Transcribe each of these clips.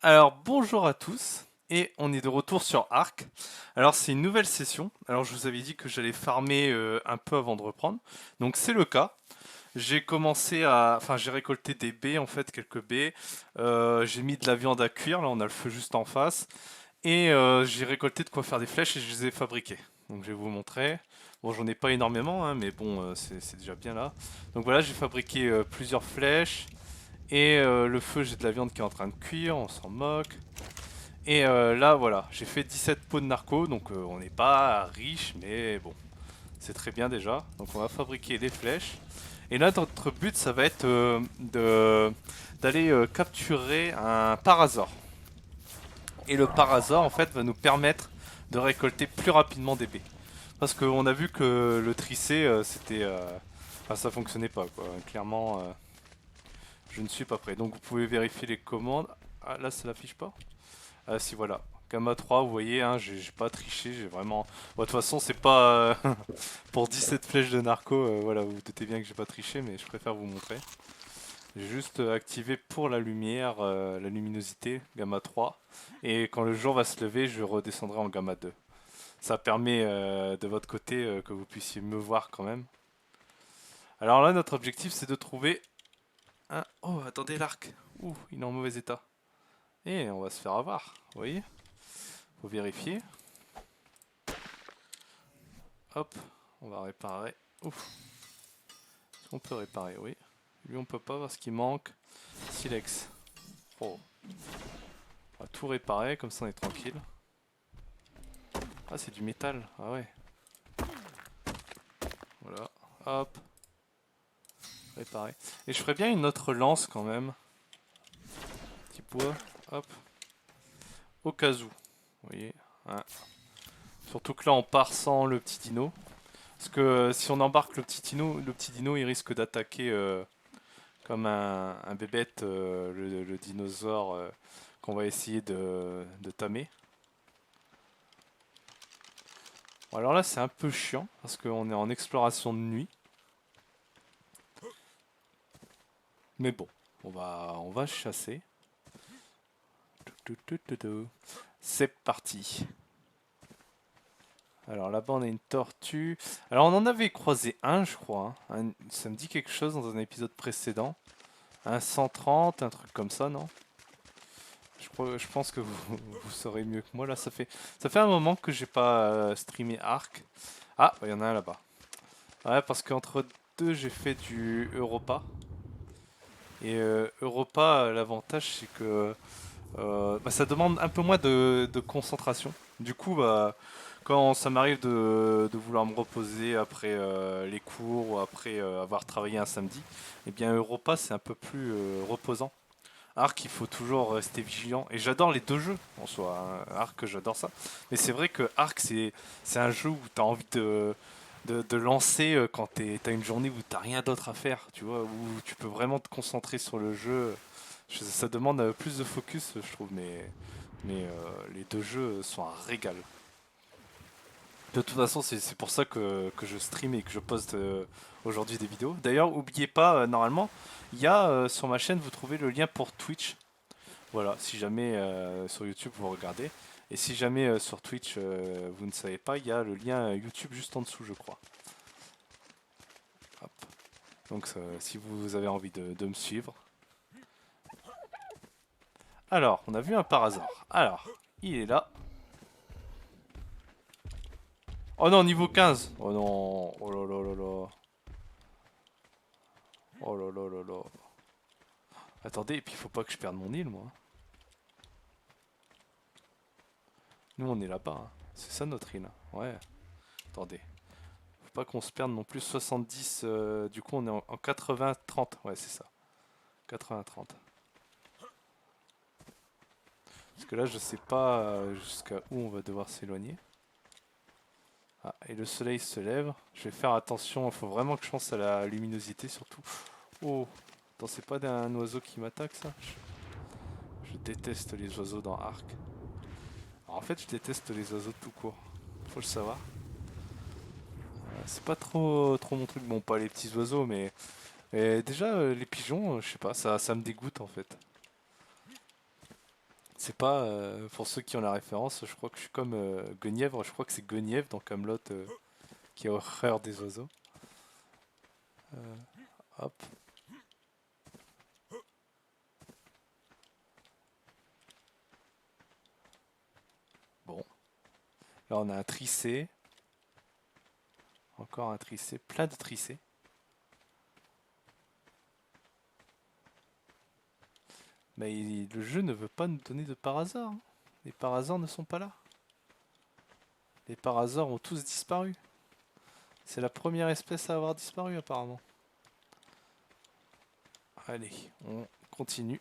Alors bonjour à tous et on est de retour sur Ark. Alors c'est une nouvelle session. Alors je vous avais dit que j'allais farmer un peu avant de reprendre. Donc c'est le cas. J'ai récolté des baies en fait, quelques baies. J'ai mis de la viande à cuire. Là on a le feu juste en face. Et j'ai récolté de quoi faire des flèches et je les ai fabriquées. Donc je vais vous montrer. Bon j'en ai pas énormément hein, mais bon c'est déjà bien là. Donc voilà j'ai fabriqué plusieurs flèches. Et le feu, j'ai de la viande qui est en train de cuire, on s'en moque. Et là, voilà, j'ai fait 17 pots de narco, donc on n'est pas riche, mais bon, c'est très bien déjà. Donc on va fabriquer des flèches. Et là, notre but, ça va être d'aller capturer un parasaure. Et le parasaure, en fait, va nous permettre de récolter plus rapidement des baies. Parce qu'on a vu que le tricé, enfin, ça fonctionnait pas, quoi. Clairement, je ne suis pas prêt. Donc vous pouvez vérifier les commandes. Ah, là, ça l'affiche pas. Ah si, voilà. Gamma 3, vous voyez, hein, j'ai pas triché, j'ai vraiment... Bon, de toute façon, c'est pas pour 17 flèches de narco, voilà, vous vous doutez bien que j'ai pas triché, mais je préfère vous montrer. J'ai juste activé pour la lumière, la luminosité, Gamma 3, et quand le jour va se lever, je redescendrai en Gamma 2. Ça permet de votre côté que vous puissiez me voir quand même. Alors là, notre objectif, c'est de trouver un... Oh, attendez, l'arc. Ouh, il est en mauvais état. Et on va se faire avoir, vous voyez? Faut vérifier. Hop, on va réparer. Ouf. Est-ce qu'on peut réparer? Oui. Lui on peut pas parce qu'il manque silex. Oh. On va tout réparer, comme ça on est tranquille. Ah c'est du métal, ah ouais. Voilà, hop, réparer. Et je ferais bien une autre lance quand même. Petit bois, hop. Au cas où, vous voyez. Hein. Surtout que là on part sans le petit dino. Parce que si on embarque le petit dino il risque d'attaquer comme un bébête, le dinosaure qu'on va essayer de tamer. Bon, alors là c'est un peu chiant parce qu'on est en exploration de nuit. Mais bon, on va chasser. C'est parti. Alors là-bas on a une tortue. Alors on en avait croisé un je crois. Hein. Ça me dit quelque chose dans un épisode précédent. Un 130, un truc comme ça, non? Je pense que vous saurez mieux que moi. Là, ça fait un moment que j'ai pas streamé Ark. Ah, il y en a un là-bas. Ouais, parce qu'entre deux, j'ai fait du Europa. Et Europa, l'avantage, c'est que bah, ça demande un peu moins de concentration. Du coup, bah, quand ça m'arrive de vouloir me reposer après les cours ou après avoir travaillé un samedi, eh bien Europa, c'est un peu plus reposant. Ark, il faut toujours rester vigilant. Et j'adore les deux jeux en soi. Hein. Ark, j'adore ça. Mais c'est vrai que Ark, c'est un jeu où tu as envie de lancer quand t'as une journée où t'as rien d'autre à faire. Tu vois, où tu peux vraiment te concentrer sur le jeu. Ça demande plus de focus, je trouve. Mais les deux jeux sont un régal. De toute façon, c'est pour ça que je stream et que je poste aujourd'hui des vidéos. D'ailleurs, n'oubliez pas, normalement, il y a sur ma chaîne, vous trouvez le lien pour Twitch. Voilà, si jamais sur YouTube vous regardez. Et si jamais sur Twitch vous ne savez pas, il y a le lien YouTube juste en dessous, je crois. Hop. Donc si vous avez envie de me suivre. Alors, on a vu un par hasard. Alors, il est là. Oh non, niveau 15. Oh non. Oh là là là là. Oh là là là là. Attendez, et puis il faut pas que je perde mon île, moi. Nous, on est là-bas. Hein. C'est ça notre île. Ouais. Attendez. Faut pas qu'on se perde non plus 70. Du coup, on est en 80-30. Ouais, c'est ça. 80-30. Parce que là, je sais pas jusqu'à où on va devoir s'éloigner. Ah, et le soleil se lève. Je vais faire attention. Il faut vraiment que je pense à la luminosité surtout. Oh, attends, c'est pas d'un oiseau qui m'attaque ça? Je déteste les oiseaux dans Ark. Alors, en fait, je déteste les oiseaux tout court. Faut le savoir. C'est pas trop mon truc. Bon, pas les petits oiseaux, mais déjà les pigeons, je sais pas, ça me dégoûte en fait. C'est pas, pour ceux qui ont la référence, je crois que je suis comme Guenièvre, je crois que c'est Guenièvre dans Kaamelott qui a horreur des oiseaux. Euh, hop. Bon. Là on a un tricé. Encore un tricé, plein de tricés. Mais le jeu ne veut pas nous donner de parasars, hein. Les parasars ne sont pas là. Les parasars ont tous disparu. C'est la première espèce à avoir disparu apparemment. Allez, on continue.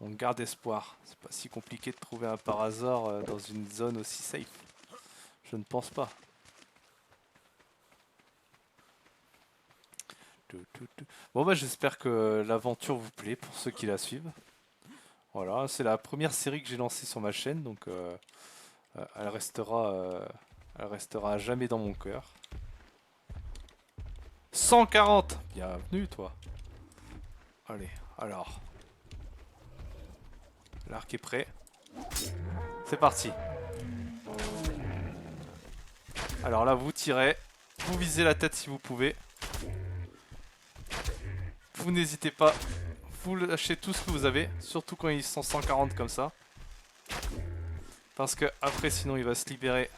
On garde espoir. C'est pas si compliqué de trouver un parasar dans une zone aussi safe. Je ne pense pas. Bon bah j'espère que l'aventure vous plaît pour ceux qui la suivent. Voilà, c'est la première série que j'ai lancée sur ma chaîne, donc elle restera à jamais dans mon cœur. 140! Bienvenue toi. Allez, alors. L'arc est prêt. C'est parti. Alors là, vous tirez. Vous visez la tête si vous pouvez. Vous n'hésitez pas. Vous lâchez tout ce que vous avez. Surtout quand ils sont 140 comme ça. Parce que après, sinon, il va se libérer.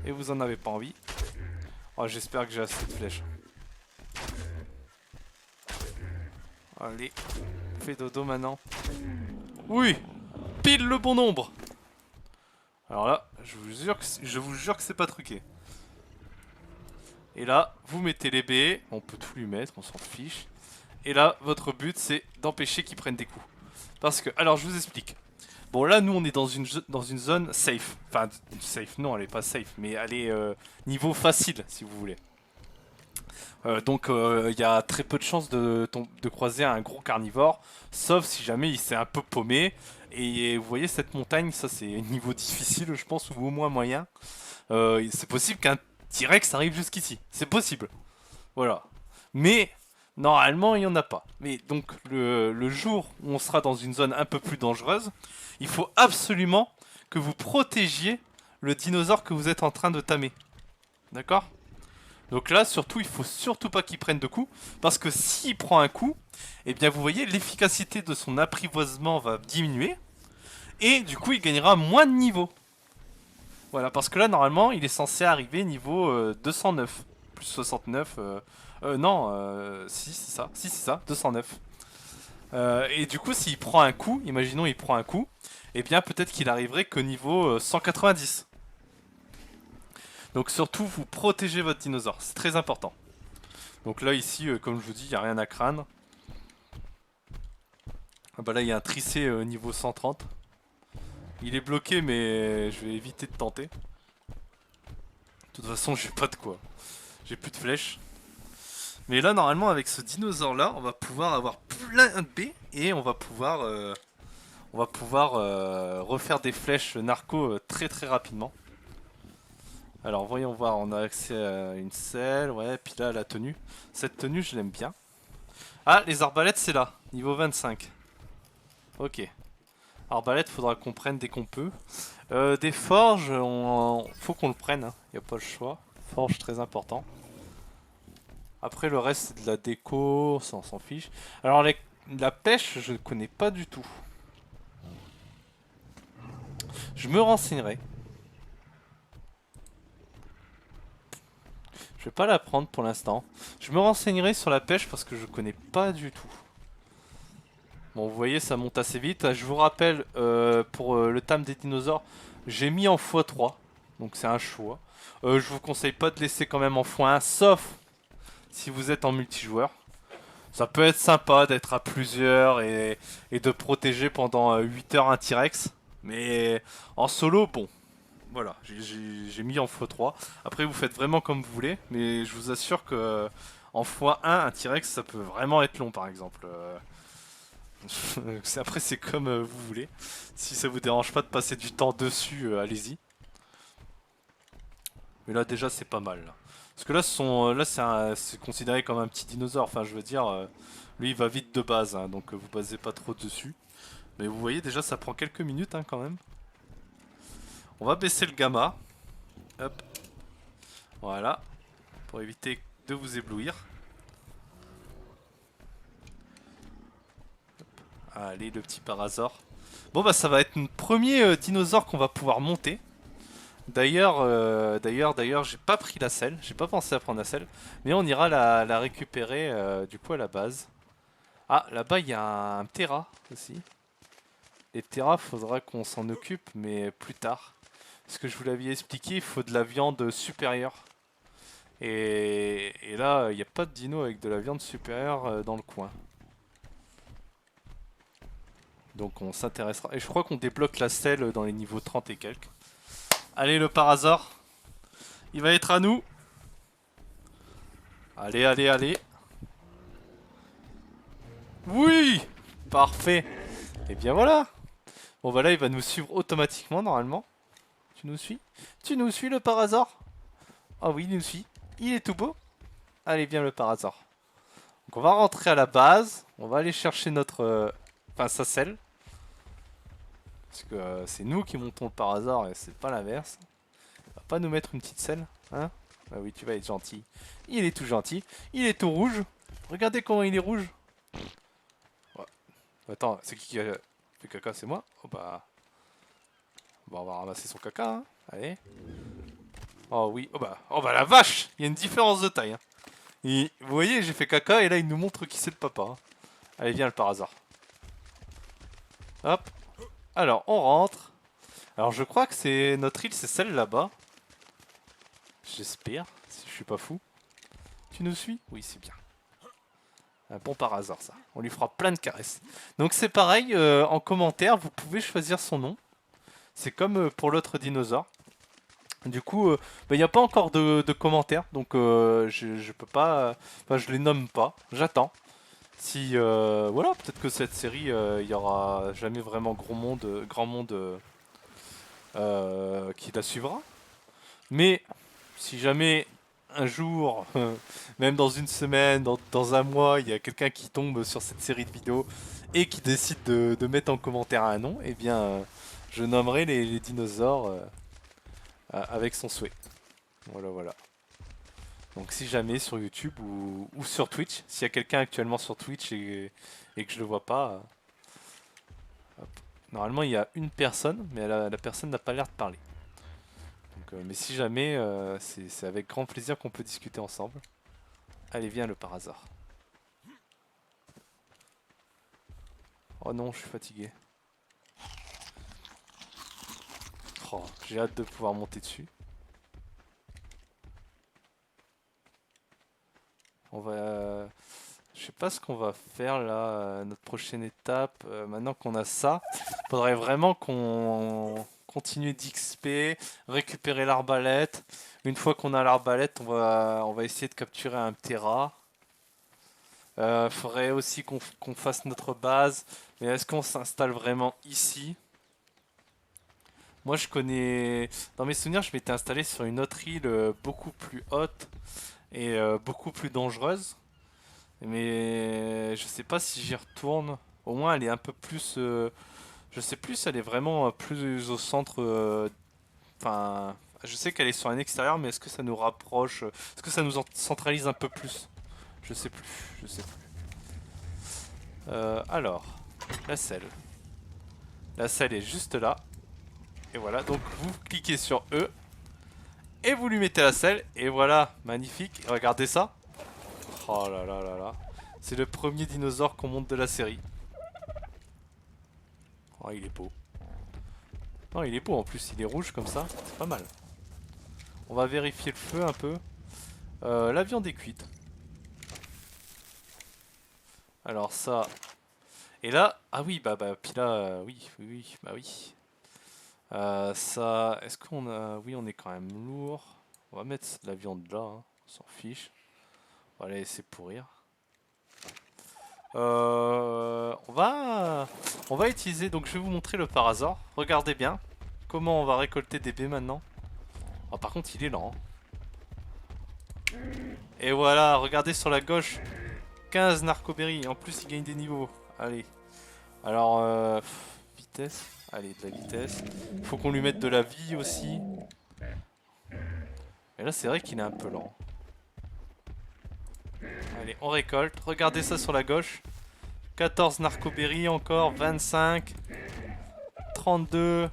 Et vous en avez pas envie. Oh, j'espère que j'ai assez de flèches. Allez. Fais dodo maintenant. Oui! Pile le bon nombre! Alors là, je vous jure que c'est pas truqué. Et là, vous mettez les baies. On peut tout lui mettre, on s'en fiche. Et là, votre but, c'est d'empêcher qu'ils prennent des coups. Parce que, alors je vous explique. Bon, là, nous, on est dans une zone safe. Enfin, safe, non, elle est pas safe. Mais elle est niveau facile, si vous voulez. Donc, il y a très peu de chances de croiser un gros carnivore. Sauf si jamais il s'est un peu paumé. Et vous voyez, cette montagne, ça, c'est niveau difficile, je pense, ou au moins moyen. C'est possible qu'un T-Rex arrive jusqu'ici. C'est possible. Voilà. Mais normalement, il n'y en a pas. Mais donc, le jour où on sera dans une zone un peu plus dangereuse, il faut absolument que vous protégiez le dinosaure que vous êtes en train de tamer. D'accord? Donc là, surtout, il faut surtout pas qu'il prenne de coups. Parce que s'il prend un coup, eh bien, vous voyez, l'efficacité de son apprivoisement va diminuer. Et du coup, il gagnera moins de niveau. Voilà, parce que là, normalement, il est censé arriver niveau 209. Plus 69. Non, si, c'est ça. Si, c'est ça, 209. Et du coup, s'il prend un coup, imaginons il prend un coup, eh bien, peut-être qu'il arriverait qu'au niveau 190. Donc, surtout, vous protégez votre dinosaure. C'est très important. Donc là, ici, comme je vous dis, il n'y a rien à craindre. Ah bah là, il y a un tricé niveau 130. Il est bloqué, mais je vais éviter de tenter. De toute façon, j'ai pas de quoi. J'ai plus de flèches. Mais là, normalement, avec ce dinosaure-là, on va pouvoir avoir plein de baies et on va pouvoir refaire des flèches narco très très rapidement. Alors, voyons voir, on a accès à une selle, ouais, puis là, la tenue. Cette tenue, je l'aime bien. Ah, les arbalètes, c'est là, niveau 25. Ok. Arbalète, faudra qu'on prenne dès qu'on peut. Des forges, faut qu'on le prenne, hein. Y a pas le choix. Forge, très important. Après le reste c'est de la déco, ça on s'en fiche. Alors la pêche je ne connais pas du tout. Je me renseignerai. Je vais pas la prendre pour l'instant. Je me renseignerai sur la pêche parce que je connais pas du tout. Bon vous voyez ça monte assez vite. Je vous rappelle pour le tam des dinosaures, j'ai mis en x3. Donc c'est un choix. Je vous conseille pas de laisser quand même en x1 sauf si vous êtes en multijoueur. Ça peut être sympa d'être à plusieurs et de protéger pendant 8 heures un T-Rex. Mais en solo, bon, voilà, j'ai mis en x3. Après, vous faites vraiment comme vous voulez. Mais je vous assure que en x1, un T-Rex, ça peut vraiment être long, par exemple. Après, c'est comme vous voulez. Si ça vous dérange pas de passer du temps dessus, allez-y. Mais là, déjà, c'est pas mal. Là. Parce que là, c'est considéré comme un petit dinosaure. Enfin, je veux dire, lui, il va vite de base. Hein, donc, vous basez pas trop dessus. Mais vous voyez déjà ça prend quelques minutes hein, quand même. On va baisser le gamma. Hop. Voilà. Pour éviter de vous éblouir. Allez, le petit parasaure. Bon bah ça va être un premier dinosaure qu'on va pouvoir monter. D'ailleurs, j'ai pas pris la selle, j'ai pas pensé à prendre la selle, mais on ira la récupérer du coup à la base. Ah, là-bas il y a un Ptera aussi. Les Ptera, faudra qu'on s'en occupe, mais plus tard. Ce que je vous l'avais expliqué, il faut de la viande supérieure. Et là, il n'y a pas de dino avec de la viande supérieure dans le coin. Donc on s'intéressera. Et je crois qu'on débloque la selle dans les niveaux 30 et quelques. Allez, le Parasaur. Il va être à nous. Allez, allez, allez. Oui. Parfait. Et bien voilà. Bon bah là, il va nous suivre automatiquement normalement. Tu nous suis? Tu nous suis le Parasaur? Ah oui, il nous suit. Il est tout beau. Allez, viens le Parasaur. Donc on va rentrer à la base. On va aller chercher notre... Enfin, sa selle. Parce que c'est nous qui montons le Parasaur et c'est pas l'inverse. Il va pas nous mettre une petite selle, hein? Ah oui, tu vas être gentil. Il est tout gentil. Il est tout rouge. Regardez comment il est rouge. Ouais. Attends, c'est qui a fait caca? C'est moi? Oh bah... Bon, on va ramasser son caca, hein. Allez. Oh oui. Oh bah la vache! Il y a une différence de taille, hein. Et, vous voyez, j'ai fait caca et là il nous montre qui c'est le papa, hein. Allez, viens le Parasaur. Hop. Alors, on rentre. Alors, je crois que c'est notre île, c'est celle là-bas. J'espère, si je suis pas fou. Tu nous suis? Oui, c'est bien. Un bon Parasaur, ça. On lui fera plein de caresses. Donc, c'est pareil, en commentaire, vous pouvez choisir son nom. C'est comme pour l'autre dinosaure. Du coup, il n'y a pas encore de commentaires, donc je peux pas... Enfin, je les nomme pas. J'attends. Si voilà, peut-être que cette série, il y aura jamais vraiment grand monde qui la suivra. Mais si jamais un jour, même dans une semaine, dans un mois, il y a quelqu'un qui tombe sur cette série de vidéos et qui décide de mettre en commentaire un nom, eh bien, je nommerai les dinosaures avec son souhait. Voilà, voilà. Donc si jamais sur YouTube ou sur Twitch, s'il y a quelqu'un actuellement sur Twitch et que je le vois pas, hop. Normalement il y a une personne, mais la personne n'a pas l'air de parler. Donc, mais si jamais, c'est avec grand plaisir qu'on peut discuter ensemble. Allez, viens le Parasaur. Oh non, je suis fatigué. Oh, j'ai hâte de pouvoir monter dessus. On va... Je sais pas ce qu'on va faire là, notre prochaine étape. Maintenant qu'on a ça, faudrait vraiment qu'on continue d'XP, récupérer l'arbalète. Une fois qu'on a l'arbalète, on va essayer de capturer un Ptera. Faudrait aussi qu'on fasse notre base. Mais est-ce qu'on s'installe vraiment ici? Moi je connais... Dans mes souvenirs, je m'étais installé sur une autre île beaucoup plus haute et beaucoup plus dangereuse. Mais je sais pas si j'y retourne. Au moins, elle est un peu plus. Je sais plus, elle est vraiment plus au centre. Enfin, je sais qu'elle est sur un extérieur, mais est-ce que ça nous rapproche? Est-ce que ça nous centralise un peu plus? Je sais plus. Je sais plus. Alors, la selle. La selle est juste là. Et voilà, donc vous cliquez sur E. Et vous lui mettez la selle. Et voilà, magnifique. Regardez ça. Oh là là là là. C'est le premier dinosaure qu'on monte de la série. Oh, il est beau. Non, il est beau en plus, il est rouge comme ça, c'est pas mal. On va vérifier le feu un peu. La viande est cuite. Alors ça... Et là... Ah oui, puis là, oui, oui, oui, bah oui. Ça... Est-ce qu'on a... Oui, on est quand même lourd. On va mettre la viande là, hein. On s'en fiche. On va la laisser pourrir. On va utiliser... Donc je vais vous montrer le Parasaur. Regardez bien. Comment on va récolter des baies maintenant. Oh, par contre, il est lent. Et voilà, regardez sur la gauche. 15 narcoberries. En plus, il gagne des niveaux. Allez. Alors, vitesse. Allez, de la vitesse. Faut qu'on lui mette de la vie aussi. Et là, c'est vrai qu'il est un peu lent. Allez, on récolte. Regardez ça sur la gauche. 14 narcoberries encore. 25. 32.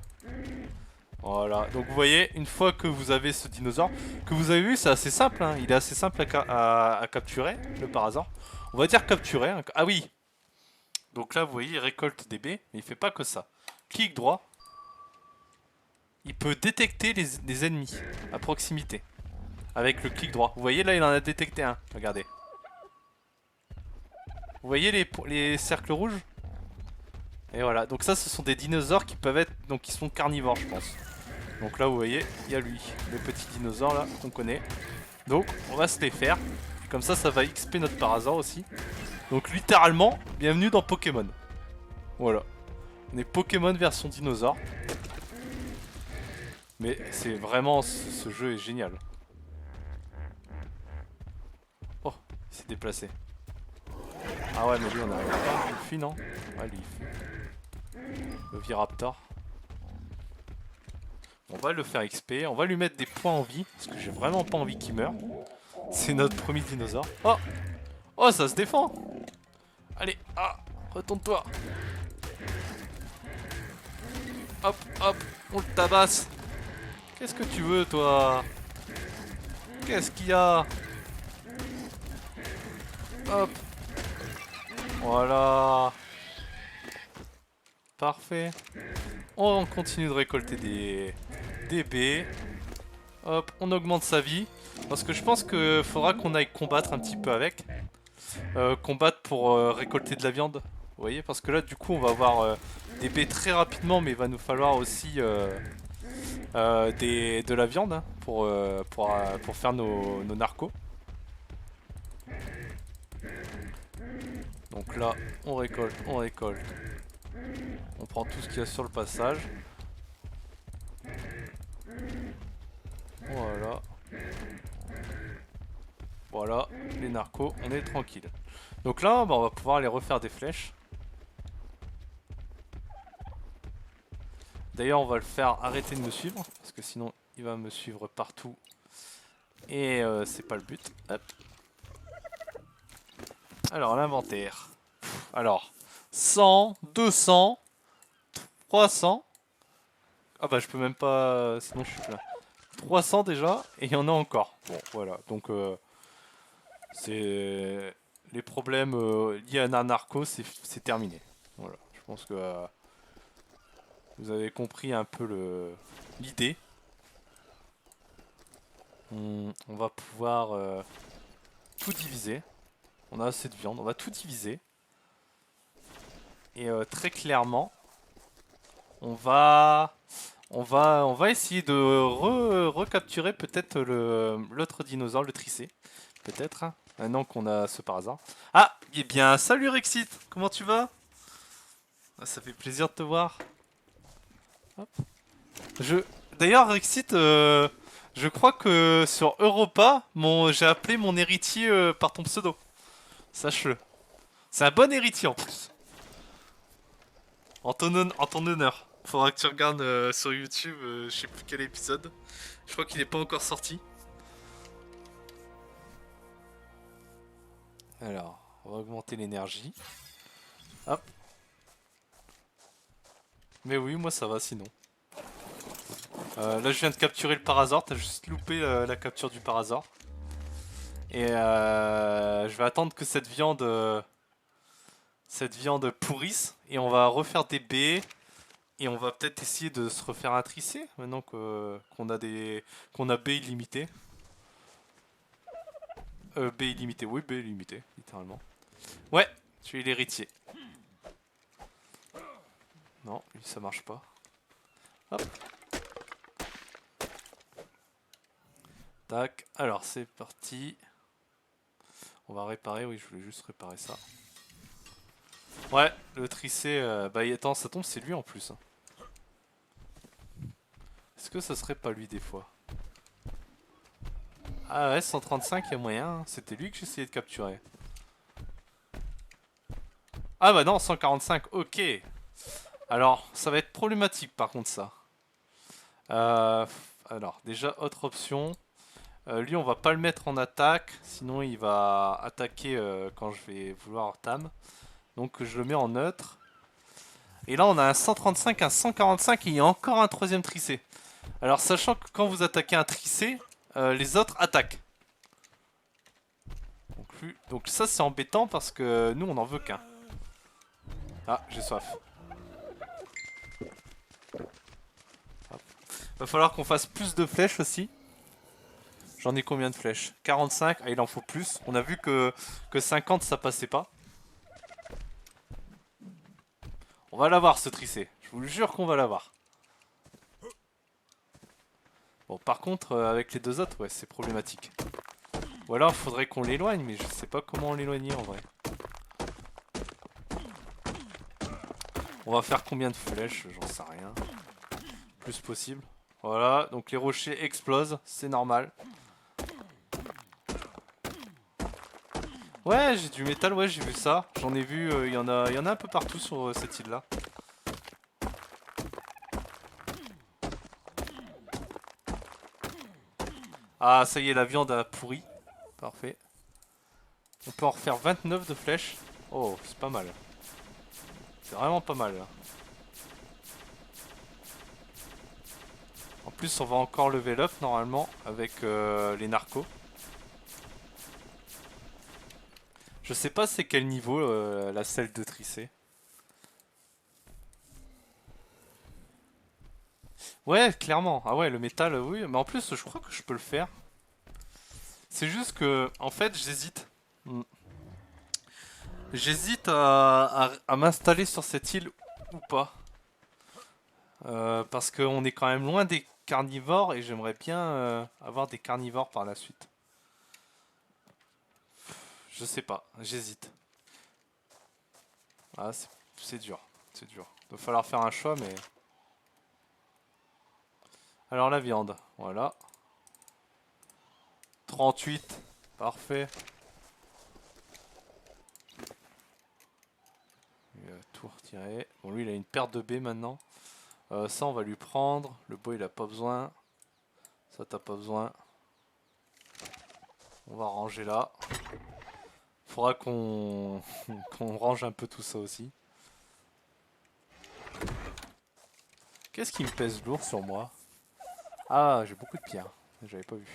Voilà. Donc vous voyez, une fois que vous avez ce dinosaure, que vous avez vu, c'est assez simple. Hein. Il est assez simple à capturer, le Parazord. On va dire capturer. Hein. Ah oui. Donc là, vous voyez, il récolte des baies, mais il fait pas que ça. Clic droit. Il peut détecter les ennemis à proximité. Avec le clic droit. Vous voyez, là, il en a détecté un. Regardez. Vous voyez les cercles rouges? Et voilà. Donc ça, ce sont des dinosaures qui peuvent être... Donc qui sont carnivores, je pense. Donc là, vous voyez, il y a lui. Le petit dinosaure, là, qu'on connaît. Donc, on va se les faire. Et comme ça va XP notre Parazord aussi. Donc littéralement, bienvenue dans Pokémon. Voilà. On est Pokémon version dinosaure. Mais c'est vraiment... Ce jeu est génial. Oh, il s'est déplacé. Ah ouais, mais lui, on n'arrive pas. Il fuit, non? Ouais, lui, il fuit. Le Viraptor. On va le faire XP. On va lui mettre des points en vie. Parce que j'ai vraiment pas envie qu'il meure. C'est notre premier dinosaure. Oh! Oh, ça se défend! Allez, ah! Retourne-toi! Hop, hop! On le tabasse! Qu'est-ce que tu veux, toi? Qu'est-ce qu'il y a? Hop! Voilà! Parfait! On continue de récolter des baies. Hop, on augmente sa vie. Parce que je pense qu'il faudra qu'on aille combattre un petit peu avec. Combattre pour récolter de la viande. Vous voyez, parce que là, du coup, on va avoir des baies très rapidement, mais il va nous falloir aussi de la viande hein, pour faire nos narcos. Donc là, on récolte, on récolte. On prend tout ce qu'il y a sur le passage. Voilà. Voilà, les narcos, on est tranquille. Donc là, bah, on va pouvoir aller refaire des flèches. D'ailleurs, on va le faire arrêter de me suivre, parce que sinon, il va me suivre partout. Et c'est pas le but. Hop. Alors, l'inventaire. Alors, 100, 200, 300. Ah bah, je peux même pas... Sinon, je suis plein. 300 déjà, et il y en a encore. Bon, voilà. Donc, c'est... Les problèmes liés à un narco, c'est terminé. Voilà. Je pense que... vous avez compris un peu l'idée. On va pouvoir tout diviser. On a assez de viande, on va tout diviser. Et très clairement, on va essayer de recapturer peut-être l'autre dinosaure, le Tricé. Peut-être, hein, maintenant qu'on a ce par hasard. Ah, eh bien, salut Rexit, comment tu vas? Ah, ça fait plaisir de te voir. Hop. D'ailleurs, Rexit, je crois que sur Europa, j'ai appelé mon héritier par ton pseudo. Sache-le. C'est un bon héritier en plus. En ton honneur. Faudra que tu regardes sur YouTube, je sais plus quel épisode. Je crois qu'il n'est pas encore sorti. Alors, on va augmenter l'énergie. Hop. Mais oui, moi ça va sinon. Là je viens de capturer le Parazord, t'as juste loupé la capture du Parazord. Et je vais attendre que cette viande pourrisse. Et on va refaire des baies. Et on va peut-être essayer de se refaire un tricé maintenant qu'on a baies illimitées. Baies illimitées, oui baies illimitées, littéralement. Ouais, tu es l'héritier. Non, lui ça marche pas. Hop. Tac, alors c'est parti. On va réparer, oui je voulais juste réparer ça. Ouais, le tricé, bah attends, ça tombe, c'est lui en plus. Est-ce que ça serait pas lui des fois? Ah ouais, 135, il y a moyen, hein. C'était lui que j'essayais de capturer. Ah bah non, 145, ok. Alors, ça va être problématique par contre ça. Euh, alors, déjà, autre option. Lui, on va pas le mettre en attaque, sinon il va attaquer quand je vais vouloir tam. Donc je le mets en neutre. Et là, on a un 135, un 145 et il y a encore un troisième tricé. Alors, sachant que quand vous attaquez un tricé, les autres attaquent. Donc ça, c'est embêtant parce que nous, on n'en veut qu'un. Ah, j'ai soif. Hop. Va falloir qu'on fasse plus de flèches aussi. J'en ai combien de flèches? 45. Ah, il en faut plus. On a vu que 50, ça passait pas. On va l'avoir, ce tricé. Je vous le jure qu'on va l'avoir. Bon, par contre, avec les deux autres, ouais, c'est problématique. Ou alors, il faudrait qu'on l'éloigne, mais je sais pas comment l'éloigner en vrai. On va faire combien de flèches? J'en sais rien. Plus possible. Voilà, donc les rochers explosent, c'est normal. Ouais, j'ai du métal, ouais, j'ai vu ça. J'en ai vu, il y en a un peu partout sur cette île-là. Ah, ça y est, la viande a pourri. Parfait. On peut en refaire 29 de flèches. Oh, c'est pas mal. C'est vraiment pas mal, là. En plus, on va encore level up, normalement, avec les narcos. Je sais pas c'est quel niveau, la selle de Tricé. Ouais, clairement. Ah ouais, le métal, oui. Mais en plus, je crois que je peux le faire. C'est juste que, en fait, j'hésite. Hmm. J'hésite à m'installer sur cette île ou pas. Parce qu'on est quand même loin des carnivores et j'aimerais bien avoir des carnivores par la suite. Je sais pas, j'hésite. Ah, c'est dur, c'est dur. Il va falloir faire un choix, mais... Alors la viande, voilà. 38, parfait. Il va tout retirer. Bon, lui, il a une paire de baies maintenant. Ça, on va lui prendre. Le bois, il a pas besoin. Ça, t'as pas besoin. On va ranger là. Faudra qu'on qu'on range un peu tout ça aussi. Qu'est-ce qui me pèse lourd sur moi? Ah, j'ai beaucoup de pierres. J'avais pas vu.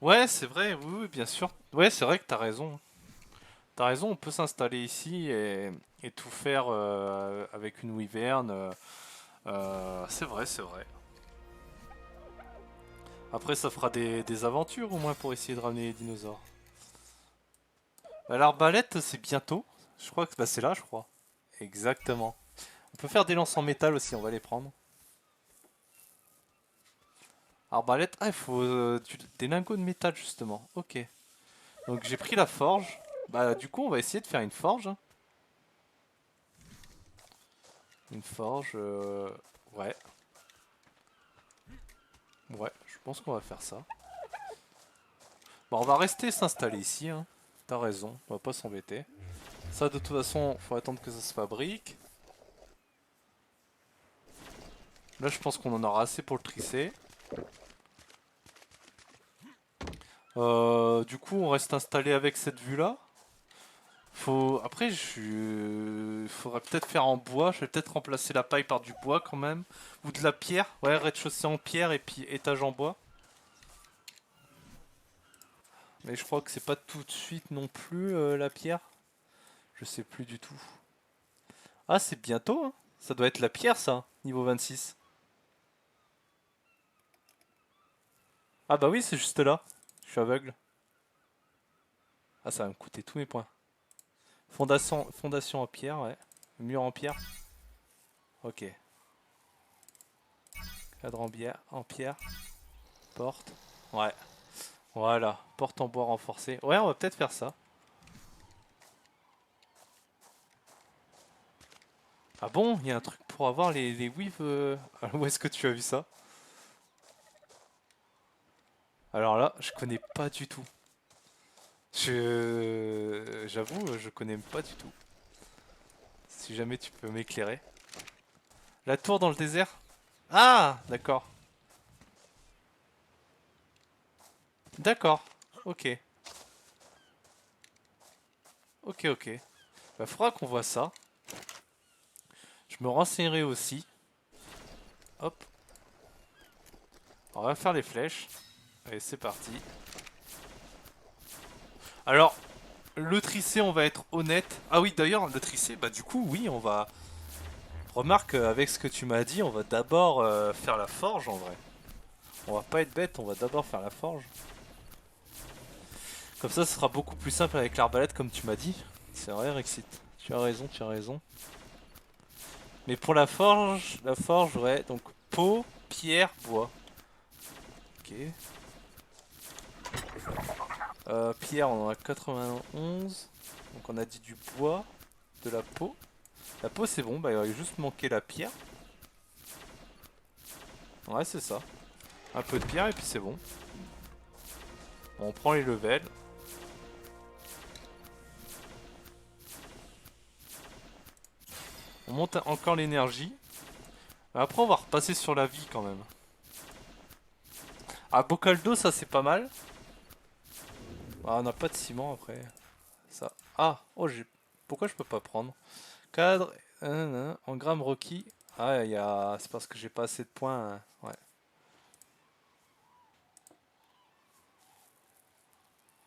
Ouais, c'est vrai, oui, oui, bien sûr. Ouais, c'est vrai que t'as raison. T'as raison, on peut s'installer ici et tout faire avec une wyvern. C'est vrai, c'est vrai. Après, ça fera des aventures au moins pour essayer de ramener les dinosaures. Bah, l'arbalète, c'est bientôt. Je crois que bah, c'est là, je crois. Exactement. On peut faire des lances en métal aussi, on va les prendre. Arbalète, ah, il faut des lingots de métal justement. Ok. Donc j'ai pris la forge. Bah, du coup, on va essayer de faire une forge, hein. Une forge, ouais. Ouais, je pense qu'on va faire ça. Bon, on va rester s'installer ici, hein. T'as raison, on va pas s'embêter. Ça, de toute façon, faut attendre que ça se fabrique. Là, je pense qu'on en aura assez pour le trisser. Du coup, on reste installé avec cette vue-là. Après, faudrait peut-être faire en bois. Je vais peut-être remplacer la paille par du bois quand même. Ou de la pierre. Ouais, rez-de-chaussée en pierre et puis étage en bois. Mais je crois que c'est pas tout de suite non plus la pierre. Je sais plus du tout. Ah, c'est bientôt, hein. Ça doit être la pierre, ça, niveau 26. Ah bah oui, c'est juste là. Je suis aveugle. Ah, ça va me coûter tous mes points. Fondation en pierre, ouais. Mur en pierre. Ok. Cadre en pierre. Porte. Ouais. Voilà. Porte en bois renforcée. Ouais, on va peut-être faire ça. Ah bon, il y a un truc pour avoir les weaves. Où est-ce que tu as vu ça? Alors là, je connais pas du tout. J'avoue, je connais pas du tout. Si jamais tu peux m'éclairer. La tour dans le désert? Ah, d'accord. D'accord. Ok. Ok, ok. Bah, faudra qu'on voit ça. Je me renseignerai aussi. Hop. On va faire les flèches. Allez, c'est parti. Alors, le tricé, on va être honnête. Ah oui, d'ailleurs, le tricé, bah du coup, oui, on va... Remarque, avec ce que tu m'as dit, on va d'abord faire la forge, en vrai. On va pas être bête, on va d'abord faire la forge. Comme ça, ce sera beaucoup plus simple avec l'arbalète, comme tu m'as dit. C'est vrai, Rexit. Tu as raison, tu as raison. Mais pour la forge, ouais, donc peau, pierre, bois. Ok. Pierre, on en a 91. Donc on a dit du bois, de la peau. La peau, c'est bon, bah il va juste manquer la pierre. Ouais, c'est ça. Un peu de pierre et puis c'est bon. On prend les levels. On monte encore l'énergie. Après, on va repasser sur la vie quand même. Ah, bocal d'eau, ça c'est pas mal. Ah, on n'a pas de ciment après. Ça. Ah, oh, j'ai. Pourquoi je peux pas prendre? Cadre, en grammes requis. Ah, c'est parce que j'ai pas assez de points, hein. Ouais.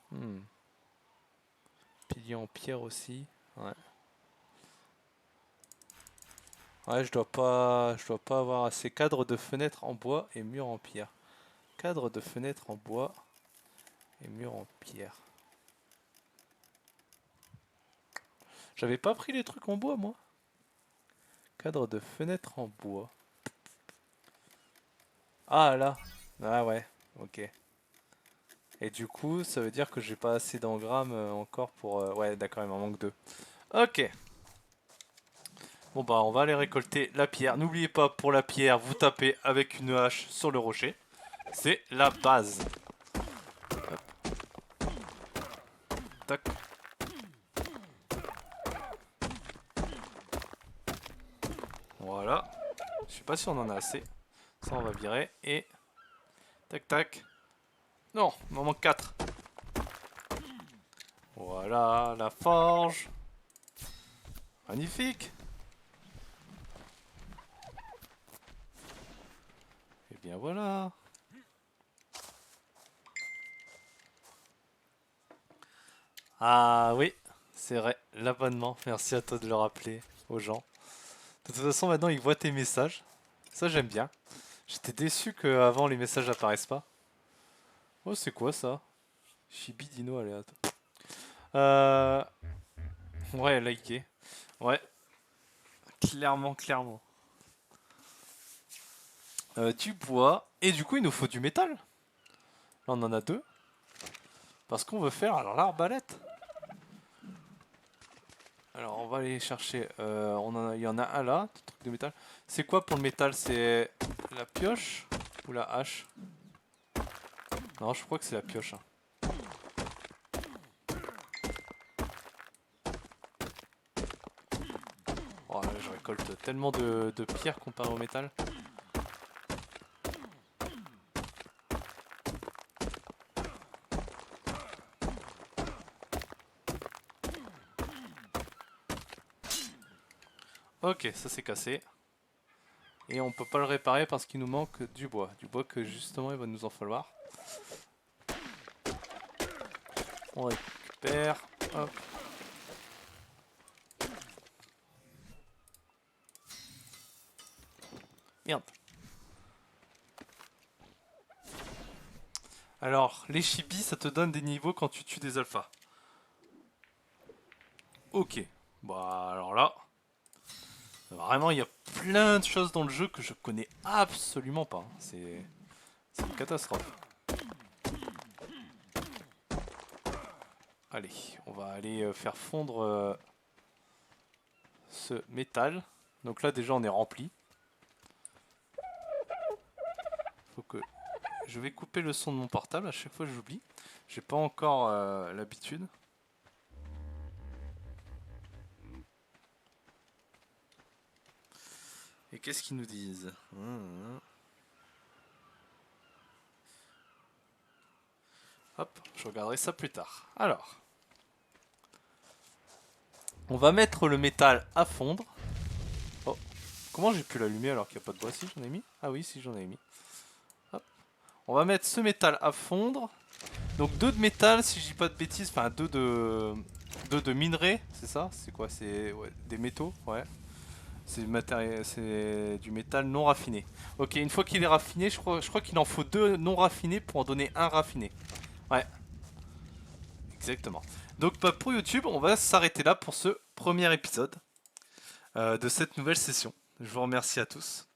Hmm. Pilier en pierre aussi. Ouais. Ouais, je dois pas avoir assez. Cadre de fenêtre en bois et mur en pierre. Cadre de fenêtre en bois et mur en pierre. J'avais pas pris les trucs en bois, moi. Cadre de fenêtre en bois. Ah là. Ah ouais. Ok. Et du coup, ça veut dire que j'ai pas assez d'engrammes encore pour... Ouais, d'accord, il m'en manque deux. Ok. Bon bah, on va aller récolter la pierre. N'oubliez pas, pour la pierre, vous tapez avec une hache sur le rocher. C'est la base. Tac. Voilà. Je sais pas si on en a assez. Ça, on va virer. Et... Tac, tac. Non, il m'en manque 4. Voilà, la forge. Magnifique. Et bien voilà. Ah oui, c'est vrai, l'abonnement. Merci à toi de le rappeler aux gens. De toute façon, maintenant, ils voient tes messages. Ça, j'aime bien. J'étais déçu qu'avant, les messages apparaissent pas. Oh, c'est quoi ça? Chibi Dino aléatoire. Euh... Ouais, liké. Ouais, clairement, clairement. Du bois. Et du coup, il nous faut du métal. Là, on en a deux. Parce qu'on veut faire, alors l'arbalète. Alors, on va aller chercher. Il y en a un là, truc de métal. C'est quoi pour le métal? C'est la pioche ou la hache? Non, je crois que c'est la pioche, hein. Oh là, je récolte tellement de pierres comparé au métal. Ok, ça c'est cassé. Et on peut pas le réparer parce qu'il nous manque du bois. Du bois que justement il va nous en falloir. On récupère. Hop. Merde. Alors, les chibis, ça te donne des niveaux quand tu tues des alphas. Ok. Bah alors là, vraiment, il y a plein de choses dans le jeu que je connais absolument pas, hein. C'est une catastrophe. Allez, on va aller faire fondre ce métal. Donc là, déjà, on est rempli. Faut que je vais couper le son de mon portable, à chaque fois j'oublie. J'ai pas encore l'habitude. Et qu'est-ce qu'ils nous disent? Hop, je regarderai ça plus tard. Alors, on va mettre le métal à fondre. Oh, comment j'ai pu l'allumer alors qu'il n'y a pas de bois? Si, j'en ai mis. Ah oui, si, j'en ai mis. Hop. On va mettre ce métal à fondre. Donc 2 de métal, si je dis pas de bêtises, enfin 2 de minerais, c'est ça? C'est quoi? C'est des métaux, ouais. C'est du métal non raffiné. Ok, une fois qu'il est raffiné, je crois qu'il en faut 2 non raffinés pour en donner un raffiné. Ouais, exactement. Donc bah, pour YouTube, on va s'arrêter là pour ce premier épisode de cette nouvelle session. Je vous remercie à tous.